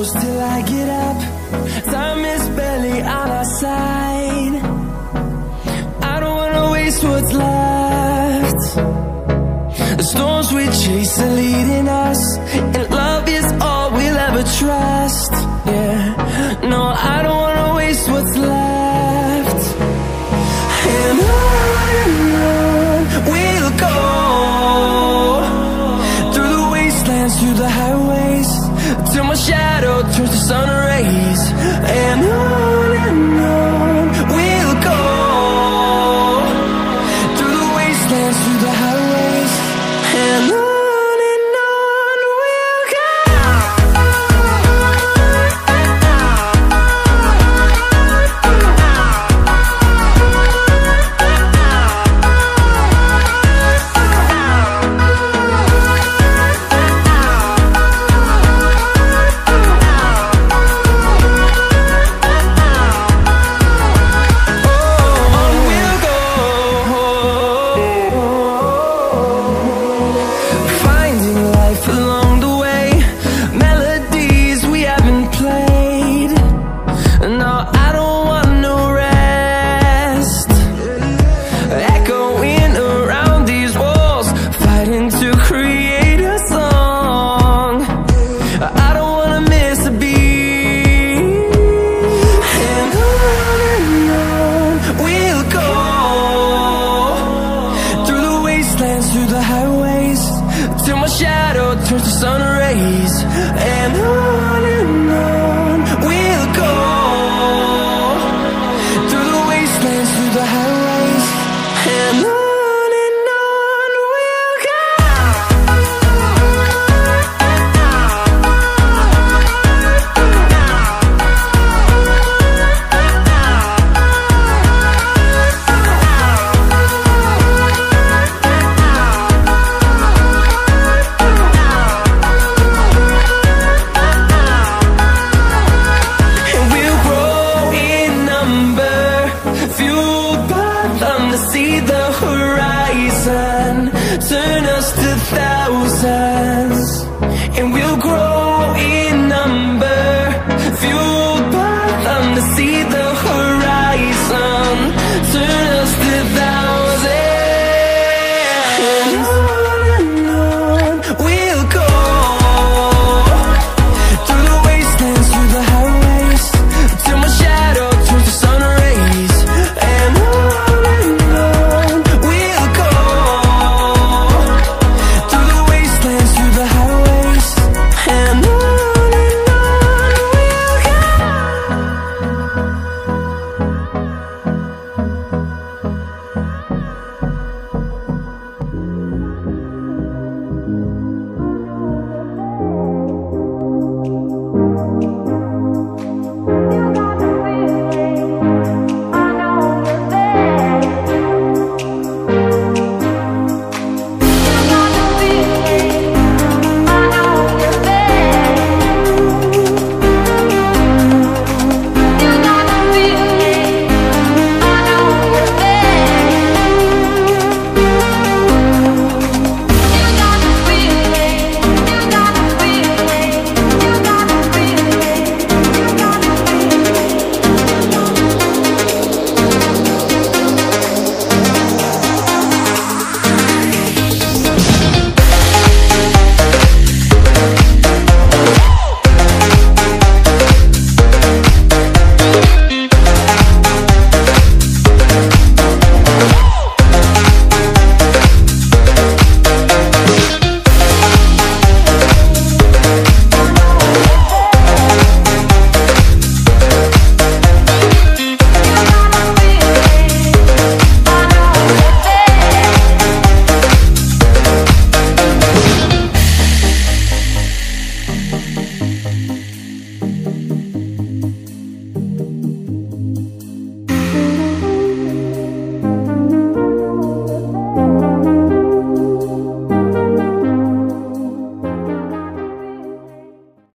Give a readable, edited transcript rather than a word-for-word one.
close till I get up. Time is barely on our side. I don't wanna waste what's left. The storms we chase are leading us, and love is all we'll ever trust. Yeah, no, I don't wanna waste what's left. And on we'll go, through the wastelands, through the highways, till my shadow turns to sun rays. And on we'll go, through the wastelands, through the highways, and on we'll go. Through the highways, till my shadow turns to sun rays. And on we'll go, through the wastelands, through the highways, and on we'll go. See the horizon, turn us to thousands.